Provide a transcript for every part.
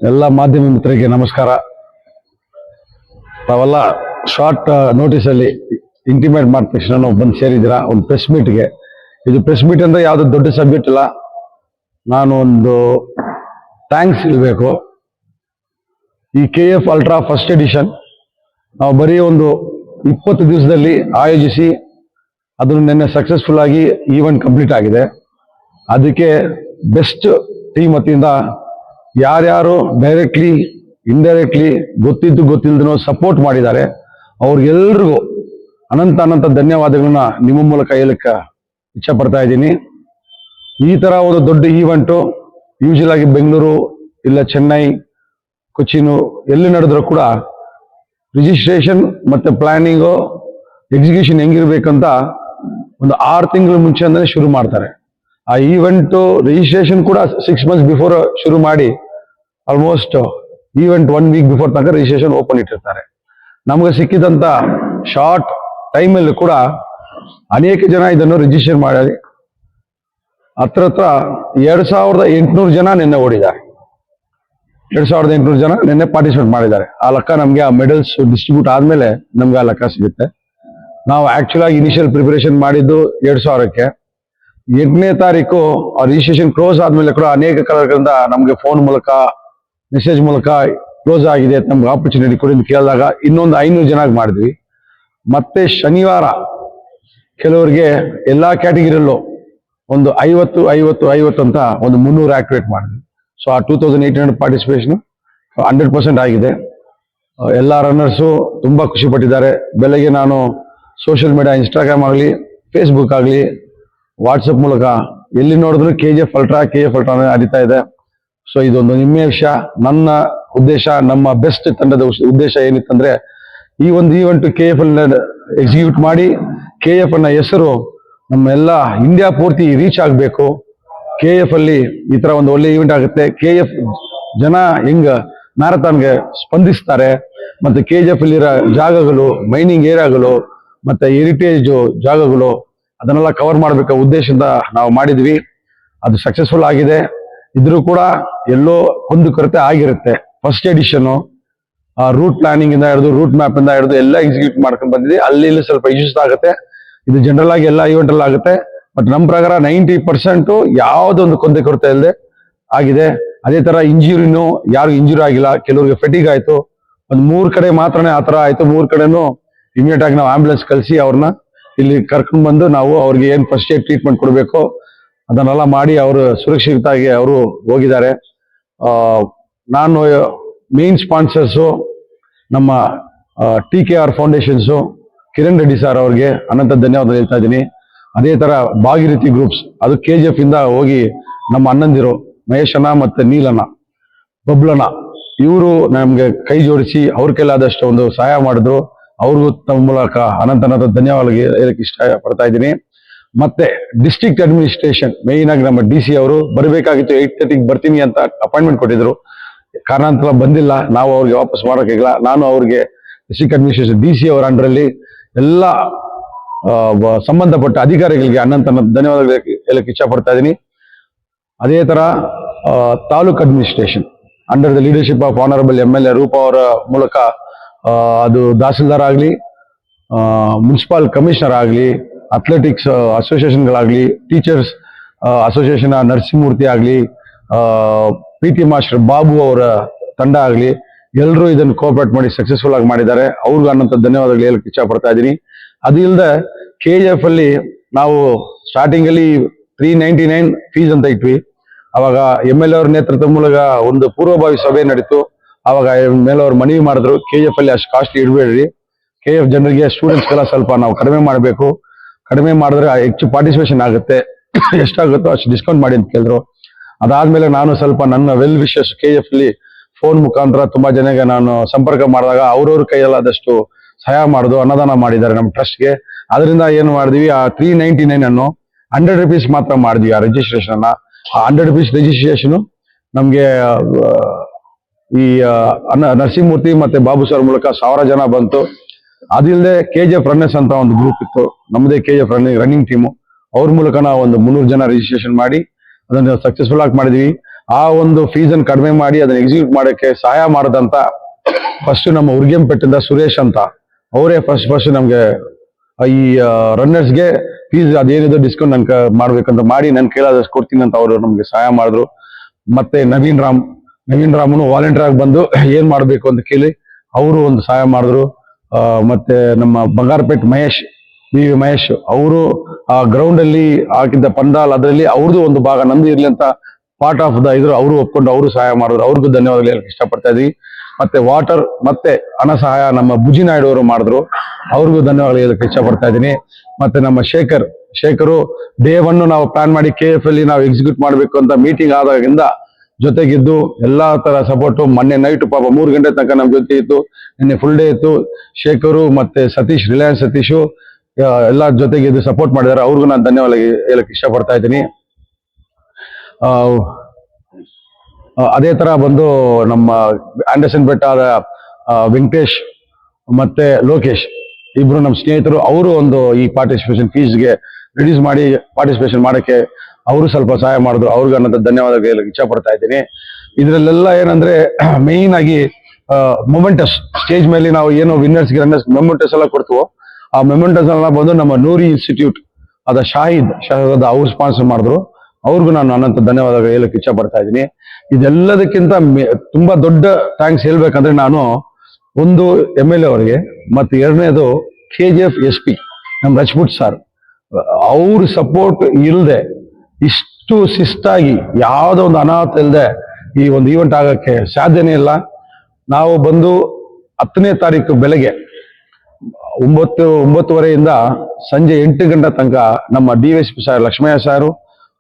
ಎಲ್ಲ ಮಾಧ್ಯಮ ಮಿತ್ರರಿಗೆ ನಮಸ್ಕಾರ. ತಾವೆಲ್ಲ ಶಾರ್ಟ್ ನೋಟಿಸ್ ಅಲ್ಲಿ ಇಂಟಿಮೇಟ್ ಮಾಡಿದ ತಕ್ಷಣ ನಾವು ಬಂದು ಸೇರಿದ್ದೀರಾ ಒಂದು ಪ್ರೆಸ್ ಮೀಟ್ಗೆ. ಇದು ಪ್ರೆಸ್ ಮೀಟ್ ಅಂದ್ರೆ ಯಾವ್ದು ದೊಡ್ಡ ಸಬ್ಜೆಕ್ಟ್ ಇಲ್ಲ. ನಾನು ಒಂದು ಥ್ಯಾಂಕ್ಸ್ ಇರಬೇಕು. ಈ KF ಅಲ್ಟ್ರಾ ಫಸ್ಟ್ ಎಡಿಷನ್ ನಾವು ಬರೀ ಒಂದು 20 ದಿವಸದಲ್ಲಿ ಆಯೋಜಿಸಿ ಅದನ್ನು ನಿನ್ನೆ ಸಕ್ಸಸ್ಫುಲ್ ಆಗಿ ಈವೆಂಟ್ ಕಂಪ್ಲೀಟ್ ಆಗಿದೆ. ಅದಕ್ಕೆ ಬೆಸ್ಟ್ ಟೀಮ್ ವತಿಯಿಂದ ಯಾರ್ಯಾರು ಡೈರೆಕ್ಟ್ಲಿ ಇಂಡೈರೆಕ್ಟ್ಲಿ ಗೊತ್ತಿಲ್ಲದನೋ ಸಪೋರ್ಟ್ ಮಾಡಿದ್ದಾರೆ ಅವ್ರಿಗೆಲ್ರಿಗೂ ಅನಂತ ಧನ್ಯವಾದಗಳನ್ನ ನಿಮ್ಮ ಮೂಲಕ ಹೇಳಕ್ಕೆ ಇಚ್ಛೆ ಪಡ್ತಾ ಇದ್ದೀನಿ. ಈ ತರ ಒಂದು ದೊಡ್ಡ ಈವೆಂಟು ಯೂಶಲ್ ಆಗಿ ಬೆಂಗಳೂರು ಇಲ್ಲ ಚೆನ್ನೈ ಕೊಚ್ಚಿನು ಎಲ್ಲಿ ನಡೆದ್ರು ಕೂಡ ರಿಜಿಸ್ಟ್ರೇಷನ್ ಮತ್ತೆ ಪ್ಲಾನಿಂಗು ಎಕ್ಸಿಕ್ಯೂಷನ್ ಹೆಂಗಿರ್ಬೇಕಂತ ಒಂದು 6 ತಿಂಗಳ ಮುಂಚೆಯಿಂದಲೇ ಶುರು ಮಾಡ್ತಾರೆ. ಆ ಈವೆಂಟು ರಿಜಿಸ್ಟ್ರೇಷನ್ ಕೂಡ 6 months ಬಿಫೋರ್ ಶುರು ಮಾಡಿ ಆಲ್ಮೋಸ್ಟ್ ಈವೆಂಟ್ 1 week ಬಿಫೋರ್ ತನಕ ರಿಜಿಸ್ಟ್ರೇಷನ್ ಓಪನ್ ಇಟ್ಟಿರ್ತಾರೆ. ನಮಗೆ ಸಿಕ್ಕಿದಂತ ಶಾರ್ಟ್ ಟೈಮಲ್ಲಿ ಕೂಡ ಅನೇಕ ಜನ ಇದನ್ನು ರಿಜಿಸ್ಟರ್ ಮಾಡಿ ಹತ್ರ 2800 ಜನ ನಿನ್ನೆ ಓಡಿದ್ದಾರೆ. 2800 ಜನ ನಿನ್ನೆ ಪಾರ್ಟಿಸಿಪೇಟ್ ಮಾಡಿದ್ದಾರೆ. ಆ ಲೆಕ್ಕ ನಮಗೆ ಆ ಮೆಡಲ್ಸ್ ಡಿಸ್ಟ್ರಿಬ್ಯೂಟ್ ಆದ್ಮೇಲೆ ನಮ್ಗೆ ಆ ಲೆಕ್ಕ ಸಿಗುತ್ತೆ. ನಾವು ಆಕ್ಚುಲ್ ಆಗಿ ಇನಿಷಿಯಲ್ ಪ್ರಿಪರೇಷನ್ ಮಾಡಿದ್ದು 2000ಕ್ಕೆ. 8ನೇ ತಾರೀಕು ಆ ರಿಜಿಸ್ಟ್ರೇಷನ್ ಕ್ಲೋಸ್ ಆದ್ಮೇಲೆ ಕೂಡ ಅನೇಕ ಕಲರ್ಗಳಿಂದ ನಮ್ಗೆ ಫೋನ್ ಮೂಲಕ ಮೆಸೇಜ್ ಮೂಲಕ ಕ್ಲೋಸ್ ಆಗಿದೆ ನಮ್ಗೆ ಆಪರ್ಚುನಿಟಿ ಕೊಡಿ ಅಂತ ಕೇಳಿದಾಗ ಇನ್ನೊಂದು 500 ಜನ ಮಾಡಿದ್ವಿ. ಮತ್ತೆ ಶನಿವಾರ ಕೆಲವರಿಗೆ ಎಲ್ಲಾ ಕ್ಯಾಟಗಿರಿಯಲ್ಲೂ ಒಂದು 50 ಅಂತ ಒಂದು 300 ಆಕ್ಟಿವೇಟ್ ಮಾಡಿದ್ವಿ. ಸೊ ಆ 2800 ಪಾರ್ಟಿಸಿಪೇಷನ್ 100% ಆಗಿದೆ. ಎಲ್ಲ ರನ್ನರ್ಸು ತುಂಬಾ ಖುಷಿ ಪಟ್ಟಿದ್ದಾರೆ. ಬೆಳಗ್ಗೆ ನಾನು ಸೋಷಿಯಲ್ ಮೀಡಿಯಾ ಇನ್ಸ್ಟಾಗ್ರಾಮ್ ಆಗಲಿ ಫೇಸ್ಬುಕ್ ಆಗಲಿ ವಾಟ್ಸಪ್ ಮೂಲಕ ಎಲ್ಲಿ ನೋಡಿದ್ರು KF ಅಲ್ಟ್ರಾ ಹರಿತಾ ಇದೆ. ಸೊ ಇದೊಂದು ಹೆಮ್ಮೆಯ ವಿಷಯ. ನನ್ನ ಉದ್ದೇಶ, ನಮ್ಮ ಬೆಸ್ಟ್ ತಂಡದ ಉದ್ದೇಶ ಏನಿತ್ತಂದ್ರೆ ಈ ಒಂದು ಈವೆಂಟ್ KF ಅಲ್ಲಿ ಎಕ್ಸಿಕ್ಯೂಟ್ ಮಾಡಿ KF ಅನ್ನ ಹೆಸರು ನಮ್ಮೆಲ್ಲ ಇಂಡಿಯಾ ಪೂರ್ತಿ ರೀಚ್ ಆಗಬೇಕು. KF ಅಲ್ಲಿ ಈ ತರ ಒಂದು ಒಳ್ಳೆ ಈವೆಂಟ್ ಆಗುತ್ತೆ. KF ಜನ ಹೆಂಗ ಮ್ಯಾರಥಾನ್ಗೆ ಸ್ಪಂದಿಸ್ತಾರೆ, ಮತ್ತೆ KF ಅಲ್ಲಿರೋ ಜಾಗಗಳು, ಮೈನಿಂಗ್ ಏರಿಯಾಗಳು, ಮತ್ತೆ ಹೆರಿಟೇಜ್ ಜಾಗಗಳು ಅದನ್ನೆಲ್ಲ ಕವರ್ ಮಾಡಬೇಕು ಉದ್ದೇಶದಿಂದ ನಾವು ಮಾಡಿದ್ವಿ. ಅದು ಸಕ್ಸಸ್ಫುಲ್ ಆಗಿದೆ. ಇದ್ರೂ ಕೂಡ ಎಲ್ಲೋ ಒಂದು ಕೊರತೆ ಆಗಿರುತ್ತೆ. ಫಸ್ಟ್ ಎಡಿಷನ್ ರೂಟ್ ಪ್ಲಾನಿಂಗ್ ಇಂದ ಹಿಡಿದು ರೂಟ್ ಮ್ಯಾಪ್ ಇಂದ ಹಿಡಿದು ಎಲ್ಲ ಎಕ್ಸಿಕ್ಯೂಟ್ ಮಾಡ್ಕೊಂಡು ಬಂದಿದೆ. ಅಲ್ಲಿ ಸ್ವಲ್ಪ ಇಶ್ಯೂಸ್ ಆಗುತ್ತೆ. ಇದು ಜನರಲ್ ಆಗಿ ಎಲ್ಲ ಈವೆಂಟ್ ಅಲ್ಲಿ ಆಗುತ್ತೆ. ಬಟ್ ನಮ್ಮ ಪ್ರಕಾರ 90% ಯಾವುದೊಂದು ಕೊಂದೆ ಕೊರತೆ ಇಲ್ಲದೆ ಆಗಿದೆ. ಅದೇ ತರ ಇಂಜುರಿನೂ ಯಾರು ಇಂಜುರಿ ಆಗಿಲ್ಲ. ಕೆಲವರಿಗೆ ಫೆಟಿಗ್ ಆಯ್ತು. ಒಂದು 3 ಕಡೆ ಮಾತ್ರನೇ ಆತರ ಆಯ್ತು. 3 ಕಡೆನೂ ಇಮಿಡಿಯೇಟ್ ಆಗಿ ನಾವು ಆಂಬುಲೆನ್ಸ್ ಕಳಿಸಿ ಅವ್ರನ್ನ ಇಲ್ಲಿ ಕರ್ಕೊಂಡು ಬಂದು ನಾವು ಅವ್ರಿಗೆ ಏನ್ ಫಸ್ಟ್ ಏಡ್ ಟ್ರೀಟ್ಮೆಂಟ್ ಕೊಡಬೇಕು ಅದನ್ನೆಲ್ಲ ಮಾಡಿ ಅವರು ಸುರಕ್ಷಿತವಾಗಿ ಅವರು ಹೋಗಿದ್ದಾರೆ. ನಾನು ಮೇನ್ ಸ್ಪಾನ್ಸರ್ಸು ನಮ್ಮ TKR ಫೌಂಡೇಶನ್ಸು ಕಿರಣ್ ರೆಡ್ಡಿ ಸರ್ ಅವ್ರಿಗೆ ಅನಂತ ಧನ್ಯವಾದ ಹೇಳ್ತಾ ಇದ್ದೀನಿ. ಅದೇ ತರ ಭಾಗೀರಥಿ ಗ್ರೂಪ್ಸ್ ಅದು KGF ಇಂದ ಹೋಗಿ ನಮ್ಮ ಅಣ್ಣಂದಿರು ಮಹೇಶಣ್ಣ ಮತ್ತೆ ನೀಲಣ್ಣ ಬಬ್ಲಣ್ಣ ಇವರು ನಮ್ಗೆ ಕೈ ಜೋಡಿಸಿ ಅವ್ರ ಕೈಲಾದಷ್ಟು ಒಂದು ಸಹಾಯ ಮಾಡಿದ್ರು. ಅವ್ರಿಗೂ ತಮ್ಮ ಮೂಲಕ ಅನಂತ ಧನ್ಯವಾದ ಹೇಳಕ್ಕೆ ಇಷ್ಟ ಪಡ್ತಾ ಇದ್ದೀನಿ. ಮತ್ತೆ ಡಿಸ್ಟ್ರಿಕ್ಟ್ ಅಡ್ಮಿನಿಸ್ಟ್ರೇಷನ್ ಮೇಯ್ನ್ ಆಗಿ ನಮ್ಮ DC ಅವರು ಬರಬೇಕಾಗಿತ್ತು. 8:30 ಬರ್ತೀನಿ ಅಂತ ಅಪಾಯಿಂಟ್ಮೆಂಟ್ ಕೊಟ್ಟಿದ್ರು. ಕಾರಣಾಂತರ ಬಂದಿಲ್ಲ. ನಾವು ಅವ್ರಿಗೆ ವಾಪಸ್ ಮಾಡೋಕ್ಕಾಗಿಲ್ಲ. ನಾನು ಅವ್ರಿಗೆ ಡಿಸ್ಟ್ರಿಕ್ಟ್ ಅಡ್ಮಿನಿಸ್ಟ್ರೇಷನ್ DC ಅವರ ಅಂಡರಲ್ಲಿ ಎಲ್ಲ ಸಂಬಂಧಪಟ್ಟ ಅಧಿಕಾರಿಗಳಿಗೆ ಅನಂತ ಧನ್ಯವಾದಗಳು ಹೇಳಕ್ಕೆ ಇಚ್ಛೆ ಪಡ್ತಾ ಇದ್ದೀನಿ. ಅದೇ ತರ taluk administration under the leadership of honourable MLA ರೂಪ ಅವರ ಮೂಲಕ ಅದು ತಹಸೀಲ್ದಾರ್ ಆಗಲಿ, ಮುನ್ಸಿಪಲ್ ಕಮಿಷನರ್ ಆಗಲಿ, ಅಥ್ಲೆಟಿಕ್ಸ್ ಅಸೋಸಿಯೇಷನ್ಗಳಾಗಲಿ, ಟೀಚರ್ಸ್ ಅಸೋಸಿಯೇಷನ್ ನರಸಿಂಹಮೂರ್ತಿ ಆಗಲಿ, PT ಮಾಸ್ಟರ್ ಬಾಬು ಅವರ ತಂಡ ಆಗಲಿ, ಎಲ್ಲರೂ ಇದನ್ನು ಕೋಆಪರೇಟ್ ಮಾಡಿ ಸಕ್ಸಸ್ಫುಲ್ ಆಗಿ ಮಾಡಿದ್ದಾರೆ. ಅವ್ರಿಗೂ ಅನ್ನೋಂಥ ಧನ್ಯವಾದಗಳು ಹೇಳಕ್ಕೆ ಇಚ್ಛೆ ಪಡ್ತಾ ಇದ್ದೀನಿ. ಅದು ಇಲ್ಲದೆ KF ಅಲ್ಲಿ ನಾವು ಸ್ಟಾರ್ಟಿಂಗ್ ಅಲ್ಲಿ 399 ಫೀಸ್ ಅಂತ ಇಟ್ವಿ. ಅವಾಗ MLA ಅವ್ರ ನೇತೃತ್ವ ಮೂಲಕ ಒಂದು ಪೂರ್ವಭಾವಿ ಸಭೆ ನಡೀತು. ಅವಾಗ MLA ಅವ್ರು ಮನವಿ ಮಾಡಿದ್ರು KF ಅಲ್ಲಿ ಅಷ್ಟು ಕಾಸ್ಟ್ಲಿ ಇಡಬೇಡ್ರಿ, KF ಜನರಿಗೆ ಸ್ಟೂಡೆಂಟ್ಸ್ಗೆಲ್ಲ ಸ್ವಲ್ಪ ನಾವು ಕಡಿಮೆ ಮಾಡಬೇಕು, ಕಡಿಮೆ ಮಾಡಿದ್ರೆ ಹೆಚ್ಚು ಪಾರ್ಟಿಸಿಪೇಷನ್ ಆಗುತ್ತೆ, ಎಷ್ಟಾಗುತ್ತೋ ಅಷ್ಟು ಡಿಸ್ಕೌಂಟ್ ಮಾಡಿ ಅಂತ ಕೇಳಿದ್ರು. ಅದಾದ್ಮೇಲೆ ನಾನು ಸ್ವಲ್ಪ ನನ್ನ ವೆಲ್ ವಿಶಸ್ KF ಅಲ್ಲಿ ಫೋನ್ ಮುಖಾಂತರ ತುಂಬಾ ಜನಗೆ ನಾನು ಸಂಪರ್ಕ ಮಾಡಿದಾಗ ಅವ್ರವ್ರ ಕೈಯಲ್ಲಾದಷ್ಟು ಸಹಾಯ ಮಾಡುದು, ಅನ್ನದಾನ ಮಾಡಿದ್ದಾರೆ ನಮ್ಮ ಟ್ರಸ್ಟ್ಗೆ. ಅದರಿಂದ ಏನು ಮಾಡಿದ್ವಿ, ಆ 399 ಅನ್ನು 100 rupees ಮಾತ್ರ ಮಾಡಿದ್ವಿ ಆ ರಿಜಿಸ್ಟ್ರೇಷನ್ ಅನ್ನ. ಆ 100 rupees ರಿಜಿಸ್ಟ್ರೇಷನ್ ನಮ್ಗೆ ಈ ನರಸಿಂಹಮೂರ್ತಿ ಮತ್ತೆ ಬಾಬು ಸರ್ ಮೂಲಕ 1000 ಜನ ಬಂತು. ಅದಿಲ್ಲದೆ KGF ರನ್ನರ್ಸ್ ಅಂತ ಒಂದು ಗ್ರೂಪ್ ಇತ್ತು, ನಮ್ಮದೇ KGF ರನ್ನಿಂಗ್ ಟೀಮು. ಅವ್ರ ಮೂಲಕ ನಾವು ಒಂದು 300 ಜನ ರಿಜಿಸ್ಟ್ರೇಷನ್ ಮಾಡಿ ಅದನ್ನು ಸಕ್ಸಸ್ಫುಲ್ ಆಗಿ ಮಾಡಿದ್ವಿ. ಆ ಒಂದು ಫೀಸನ್ನು ಕಡಿಮೆ ಮಾಡಿ ಅದನ್ನ ಎಕ್ಸಿಕ್ಯೂಟ್ ಮಾಡೋಕ್ಕೆ ಸಹಾಯ ಮಾಡದಂತ ಫಸ್ಟ್ ನಮ್ಮ ಉರ್ಗೆಂಪೇಟೆಯಿಂದ ಸುರೇಶ್ ಅಂತ ಅವರೇ ಫಸ್ಟ್ ನಮಗೆ ಈ ರನ್ನರ್ಸ್ಗೆ ಫೀಸ್ ಅದೇನಿದೆ ಡಿಸ್ಕೌಂಟ್ ನನ್ ಮಾಡ್ಬೇಕಂತ ಮಾಡಿ ನನ್ ಕೇಳಾದಷ್ಟು ಕೊಡ್ತೀನಿ ಅಂತ ಅವರು ನಮ್ಗೆ ಸಹಾಯ ಮಾಡಿದ್ರು. ಮತ್ತೆ ನವೀನ್ ರಾಮನು ವಾಲಂಟಿಯರ್ ಆಗಿ ಬಂದು ಏನ್ ಮಾಡ್ಬೇಕು ಅಂತ ಕೇಳಿ ಅವರು ಒಂದು ಸಹಾಯ ಮಾಡಿದ್ರು. ಮತ್ತೆ ನಮ್ಮ ಬಂಗಾರಪೇಟ್ ಮಹೇಶ್ ಅವರು ಆ ಗ್ರೌಂಡ್ ಅಲ್ಲಿ ಹಾಕಿದ್ದ ಪಂಡಾಲ್ ಅದರಲ್ಲಿ ಅವ್ರದ್ದು ಒಂದು ಭಾಗ ನಂದು ಇರ್ಲಿ ಅಂತ ಪಾರ್ಟ್ ಆಫ್ ದ ಇದ್ರು ಅವರು ಒಪ್ಕೊಂಡು ಅವರು ಸಹಾಯ ಮಾಡಿದ್ರು. ಅವ್ರಿಗೂ ಧನ್ಯವಾದಗಳು ಹೇಳಕ್ ಇಷ್ಟಪಡ್ತಾ ಇದೀವಿ. ಮತ್ತೆ ವಾಟರ್ ಮತ್ತೆ ಹಣ ಸಹಾಯ ನಮ್ಮ ಬುಜಿ ನಾಯ್ಡು ಅವರು ಮಾಡಿದ್ರು, ಅವ್ರಿಗೂ ಧನ್ಯವಾದಗಳು ಹೇಳಕ್ ಇಷ್ಟಪಡ್ತಾ ಇದ್ದೀನಿ. ಮತ್ತೆ ನಮ್ಮ ಶೇಖರು ಡೇ 1 ನಾವು ಪ್ಲಾನ್ ಮಾಡಿ KF ಅಲ್ಲಿ ನಾವು ಎಕ್ಸಿಕ್ಯೂಟ್ ಮಾಡ್ಬೇಕು ಅಂತ ಮೀಟಿಂಗ್ ಆದಾಗಿಂದ ಜೊತೆಗಿದ್ದು ಎಲ್ಲಾ ತರ ಸಪೋರ್ಟು. ಮೊನ್ನೆ ನೈಟ್ ಪಾಪ 3 ಗಂಟೆ ತನಕ ನಮ್ ಜೊತೆ ಇತ್ತು, ನಿನ್ನೆ ಫುಲ್ ಡೇ ಇತ್ತು. ಶೇಖರು ಮತ್ತೆ ರಿಲಯನ್ಸ್ ಸತೀಶು ಎಲ್ಲ ಜೊತೆಗಿದ್ದು ಸಪೋರ್ಟ್ ಮಾಡಿದ್ದಾರೆ, ಅವ್ರಿಗೂ ನಾನು ಧನ್ಯವಾದ ಹೇಳಕ್ ಇಷ್ಟಪಡ್ತಾ ಇದ್ದೀನಿ. ಅದೇ ತರ ಬಂದು ನಮ್ಮ ಆಂಡರ್ಸನ್ ಬೆಟ್ಟಾದ ವೆಂಕಟೇಶ್ ಮತ್ತೆ ಲೋಕೇಶ್ ಇಬ್ರು ನಮ್ಮ ಸ್ನೇಹಿತರು, ಅವರು ಒಂದು ಈ ಪಾರ್ಟಿಸಿಪೇಷನ್ ಫೀಸ್ಗೆ ರಿಡ್ಯೂಸ್ ಮಾಡಿ ಪಾರ್ಟಿಸಿಪೇಷನ್ ಮಾಡಕ್ಕೆ ಅವರು ಸ್ವಲ್ಪ ಸಹಾಯ ಮಾಡಿದ್ರು, ಅವ್ರಿಗೆ ಅನ್ನೋದು ಧನ್ಯವಾದ ಹೇಳಕ್ಕೆ ಇಚ್ಛೆ ಪಡ್ತಾ ಇದ್ದೀನಿ. ಇದರಲ್ಲೆಲ್ಲ ಏನಂದ್ರೆ ಮೇಯ್ನ್ ಆಗಿ ಮೊಮೆಂಟಸ್ ಸ್ಟೇಜ್ ಮೇಲೆ ನಾವು ಏನು ವಿನ್ನರ್ಸ್ಗೆ ರನ್ನರ್ಸ್ ಮೊಮೆಂಟಸ್ ಎಲ್ಲ ಕೊಡ್ತೀವೋ ಆ ಮೊಮೆಂಟಸ್ ಎಲ್ಲ ಬಂದು ನಮ್ಮ ನೂರಿ ಇನ್ಸ್ಟಿಟ್ಯೂಟ್ ಅದ ಶಾಹಿದ್ ಅವ್ರು ಸ್ಪಾನ್ಸರ್ ಮಾಡಿದ್ರು, ಅವ್ರಿಗೂ ನಾನು ಅನಂತ ಧನ್ಯವಾದ ಹೇಳಕ್ಕೆ ಇಚ್ಛೆ ಪಡ್ತಾ ಇದ್ದೀನಿ. ಇದೆಲ್ಲದಕ್ಕಿಂತ ತುಂಬಾ ದೊಡ್ಡ ಥ್ಯಾಂಕ್ಸ್ ಹೇಳ್ಬೇಕಂದ್ರೆ ನಾನು ಒಂದು MLA ಅವರಿಗೆ, ಮತ್ತೆ ಎರಡನೇದು KGF SP ನಮ್ಮ ರಜಪೂತ್ ಸರ್, ಅವ್ರ ಸಪೋರ್ಟ್ ಇಲ್ಲದೆ ಇಷ್ಟು ಶಿಸ್ತಾಗಿ ಯಾವುದೋ ಒಂದು ಅನಾಹುತ ಇಲ್ಲದೆ ಈ ಒಂದು ಈವೆಂಟ್ ಆಗಕ್ಕೆ ಸಾಧ್ಯನೇ ಇಲ್ಲ. ನಾವು ಬಂದು 10ನೇ ತಾರೀಕು ಬೆಳಗ್ಗೆ 9:30 ಸಂಜೆ 8 ಗಂಟೆ ತನಕ ನಮ್ಮ DSP ಸರ್ ಲಕ್ಷ್ಮಯ್ಯ ಸಾರು,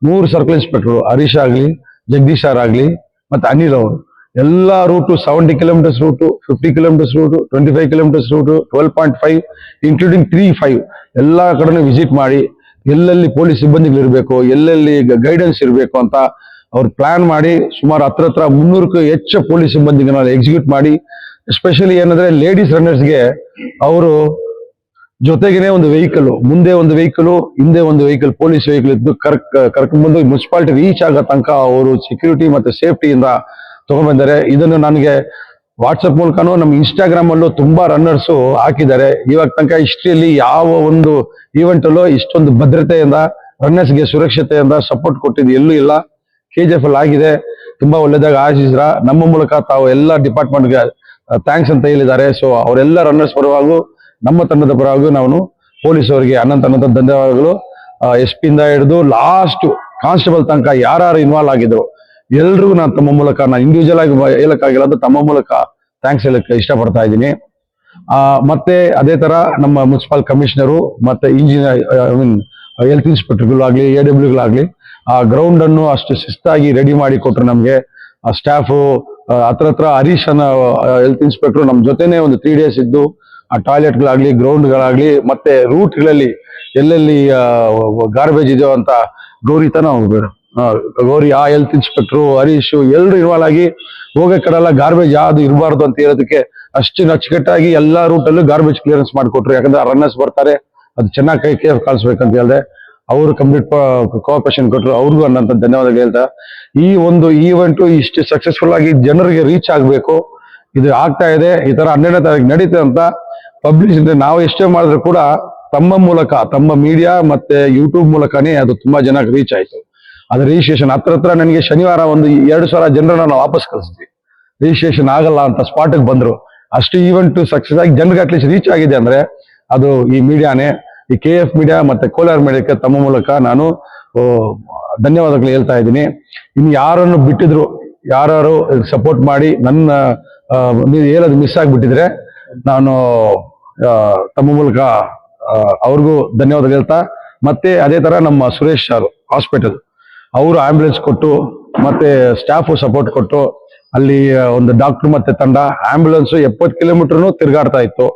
3 ಸರ್ಕಲ್ ಇನ್ಸ್ಪೆಕ್ಟರ್ ಹರೀಶ್ ಆಗ್ಲಿ, ಜಗದೀಶ್ ಸರ್ ಆಗ್ಲಿ, ಮತ್ತೆ ಅನಿಲ್ ಅವರು ಎಲ್ಲ route 70 kilometres route, 50 kilometres route, 25 kilometres route, 12.5 including 3.5 ಎಲ್ಲಾ ಕಡೆನೂ ವಿಸಿಟ್ ಮಾಡಿ ಎಲ್ಲೆಲ್ಲಿ ಪೊಲೀಸ್ ಸಿಬ್ಬಂದಿಗಳು ಇರಬೇಕು, ಎಲ್ಲೆಲ್ಲಿ ಗೈಡೆನ್ಸ್ ಇರಬೇಕು ಅಂತ ಅವ್ರು ಪ್ಲಾನ್ ಮಾಡಿ ಸುಮಾರು ಹತ್ರ 300ಕ್ಕೂ ಹೆಚ್ಚು ಪೊಲೀಸ್ ಸಿಬ್ಬಂದಿಗಳನ್ನ ಎಕ್ಸಿಕ್ಯೂಟ್ ಮಾಡಿ, ಎಸ್ಪೆಷಲಿ ಏನಂದ್ರೆ ಲೇಡೀಸ್ ರನ್ನರ್ಸ್ಗೆ ಅವರು ಜೊತೆಗೇನೆ ಒಂದು ವೆಹಿಕಲ್, ಮುಂದೆ ಒಂದು ವೆಹಿಕಲ್, ಹಿಂದೆ ಒಂದು ವೆಹಿಕಲ್, ಪೊಲೀಸ್ ವೆಹಿಕಲ್ ಇದ್ದು ಕರ್ಕೊಂಡ್ಬಂದು ಮುನ್ಸಿಪಾಲಿಟಿ ರೀಚ್ ಆಗೋ ತನಕ ಅವರು ಸೆಕ್ಯೂರಿಟಿ ಮತ್ತೆ ಸೇಫ್ಟಿಯಿಂದ ತಗೊಂಡ್ ಬಂದಿದ್ದಾರೆ. ಇದನ್ನು ನನಗೆ ವಾಟ್ಸಪ್ ಮೂಲಕನೂ ನಮ್ಮ ಇನ್ಸ್ಟಾಗ್ರಾಮ್ ಅಲ್ಲೂ ತುಂಬಾ ರನ್ನರ್ಸ್ ಹಾಕಿದ್ದಾರೆ. ಇವಾಗ ತನಕ ಹಿಸ್ಟ್ರಿಯಲ್ಲಿ ಯಾವ ಒಂದು ಈವೆಂಟ್ ಅಲ್ಲೂ ಇಷ್ಟೊಂದು ಭದ್ರತೆಯಿಂದ ರನ್ನರ್ಸ್ಗೆ ಸುರಕ್ಷತೆಯಿಂದ ಸಪೋರ್ಟ್ ಕೊಟ್ಟಿದ್ದು ಎಲ್ಲೂ ಇಲ್ಲ. KGF ಅಲ್ಲಿ ಆಗಿದೆ, ತುಂಬಾ ಒಳ್ಳೆದಾಗ ಆಶಿಸ್ರ ನಮ್ಮ ಮೂಲಕ ತಾವು ಎಲ್ಲ ಡಿಪಾರ್ಟ್ಮೆಂಟ್ಗೆ ಥ್ಯಾಂಕ್ಸ್ ಅಂತ ಹೇಳಿದ್ದಾರೆ. ಸೊ ಅವರೆಲ್ಲ ರನ್ನರ್ಸ್ ಪರವಾಗೂ ನಮ್ಮ ತಂಡದ ಪರವಾಗೂ ನಾವು ಪೊಲೀಸ್ ಅವರಿಗೆ ಅನಂತ ಧನ್ಯವಾದಗಳು. SP ಇಂದ ಹಿಡಿದು ಲಾಸ್ಟ್ ಕಾನ್ಸ್ಟೇಬಲ್ ತನಕ ಯಾರು ಇನ್ವಾಲ್ವ್ ಆಗಿದ್ರು ಎಲ್ರಿಗೂ ನಾನು ತಮ್ಮ ಮೂಲಕ, ನಾನು ಇಂಡಿವಿಜುವಲ್ ಆಗಿ ಹೇಳಕ್ಕಾಗಿಲ್ಲ ಅದು ತಮ್ಮ ಮೂಲಕ ಥ್ಯಾಂಕ್ಸ್ ಹೇಳಕ್ಕೆ ಇಷ್ಟಪಡ್ತಾ ಇದ್ದೀನಿ. ಮತ್ತೆ ಅದೇ ತರ ನಮ್ಮ ಮುನ್ಸಿಪಲ್ ಕಮಿಷನರು ಮತ್ತೆ ಇಂಜಿನಿಯರ್ ಹೆಲ್ತ್ ಇನ್ಸ್ಪೆಕ್ಟರ್ಗಳಾಗ್ಲಿ, AWಗಳಾಗ್ಲಿ ಆ ಗ್ರೌಂಡ್ ಅನ್ನು ಅಷ್ಟು ಶಿಸ್ತಾಗಿ ರೆಡಿ ಮಾಡಿ ಕೊಟ್ರು ನಮ್ಗೆ. ಆ ಸ್ಟಾಫ್ ಹತ್ರ ಹರೀಶ್ ಅನ್ನೋ ಹೆಲ್ತ್ ಇನ್ಸ್ಪೆಕ್ಟರ್ ನಮ್ಮ ಜೊತೆನೆ ಒಂದು 3 days ಇದ್ದು ಆ ಟಾಯ್ಲೆಟ್ಗಳಾಗ್ಲಿ, ಗ್ರೌಂಡ್ಗಳಾಗ್ಲಿ, ಮತ್ತೆ ರೂಟ್ಗಳಲ್ಲಿ ಎಲ್ಲೆಲ್ಲಿ ಗಾರ್ಬೇಜ್ ಇದೆಯೋ ಅಂತ ಗೌರಿ ಆ ಹೆಲ್ತ್ ಇನ್ಸ್ಪೆಕ್ಟರ್ ಹರೀಶ್ ಎಲ್ಲರೂ ಇನ್ವಾಲ್ವ್ ಆಗಿ ಹೋಗೋ ಕಡೆಲ್ಲ ಗಾರ್ಬೇಜ್ ಯಾವ್ದು ಇರಬಾರ್ದು ಅಂತ ಹೇಳೋದಕ್ಕೆ ಅಷ್ಟು ಅಚ್ಚುಕಟ್ಟಾಗಿ ಎಲ್ಲಾ ರೂಟಲ್ಲೂ ಗಾರ್ಬೇಜ್ ಕ್ಲಿಯರೆನ್ಸ್ ಮಾಡಿಕೊಟ್ರು. ಯಾಕಂದ್ರೆ ರನ್ನರ್ಸ್ ಬರ್ತಾರೆ, ಅದು ಚೆನ್ನಾಗಿ ಕೇರ್ ಕಳಿಸ್ಬೇಕಂತ ಹೇಳಿದೆ. ಅವರು ಕಂಪ್ಲೀಟ್ ಕೋಆಪರೇಷನ್ ಕೊಟ್ಟರು, ಅವ್ರಿಗೂ ಅನ್ನಂತ ಧನ್ಯವಾದ ಹೇಳ್ತಾ, ಈ ಒಂದು ಈವೆಂಟು ಇಷ್ಟು ಸಕ್ಸಸ್ಫುಲ್ ಆಗಿ ಜನರಿಗೆ ರೀಚ್ ಆಗಬೇಕು, ಇದು ಆಗ್ತಾ ಇದೆ. ಈ ತರ 12ನೇ ತಾರೀಕು ನಡೀತದೆ ಅಂತ ಪಬ್ಲಿಷ್ ನಾವು ಎಷ್ಟೇ ಮಾಡಿದ್ರು ಕೂಡ ತಮ್ಮ ಮೂಲಕ, ತಮ್ಮ ಮೀಡಿಯಾ ಮತ್ತೆ ಯೂಟ್ಯೂಬ್ ಮೂಲಕನೇ ಅದು ತುಂಬಾ ಜನಕ್ಕೆ ರೀಚ್ ಆಯ್ತು. ಅದು ರಿಜಿಸ್ಟ್ರೇಷನ್ ಹತ್ರ ನನಗೆ ಶನಿವಾರ ಒಂದು 2,000 ಜನರನ್ನ ನಾವು ವಾಪಸ್ ಕಳಿಸಿದ್ವಿ. ರಿಜಿಸ್ಟ್ರೇಷನ್ ಆಗಲ್ಲ ಅಂತ ಸ್ಪಾಟ್ಗೆ ಬಂದ್ರು. ಅಷ್ಟು ಈವೆಂಟ್ ಸಕ್ಸಸ್ ಆಗಿ ಜನರಿಗೆ ಅಟ್ಲೀಸ್ಟ್ ರೀಚ್ ಆಗಿದೆ ಅಂದ್ರೆ ಅದು ಈ ಮೀಡಿಯಾನೇ, ಈ KF ಮೀಡಿಯಾ ಮತ್ತೆ ಕೋಲಾರ ಮೀಡಿಯಾಕ್ಕೆ ತಮ್ಮ ಮೂಲಕ ನಾನು ಧನ್ಯವಾದಗಳು ಹೇಳ್ತಾ ಇದ್ದೀನಿ. ಇನ್ನು ಯಾರನ್ನು ಬಿಟ್ಟಿದ್ರು, ಯಾರು ಸಪೋರ್ಟ್ ಮಾಡಿ ನನ್ನ ಹೇಳೋದು ಮಿಸ್ ಆಗಿಬಿಟ್ಟಿದ್ರೆ ನಾನು ತಮ್ಮ ಮೂಲಕ ಅವ್ರಿಗೂ ಧನ್ಯವಾದ ಹೇಳ್ತಾ, ಮತ್ತೆ ಅದೇ ತರ ನಮ್ಮ ಸುರೇಶ್ ಸರ್ ಹಾಸ್ಪಿಟಲ್ ಅವರು ಆಂಬ್ಯುಲೆನ್ಸ್ ಕೊಟ್ಟು ಮತ್ತೆ ಸ್ಟಾಫ್ ಸಪೋರ್ಟ್ ಕೊಟ್ಟು ಅಲ್ಲಿ ಒಂದು ಡಾಕ್ಟರ್ ಮತ್ತೆ ತಂಡ ಆಂಬ್ಯುಲೆನ್ಸ್ 70 ಕಿಲೋಮೀಟರ್ನು ತಿರುಗಾಡ್ತಾ ಇತ್ತು.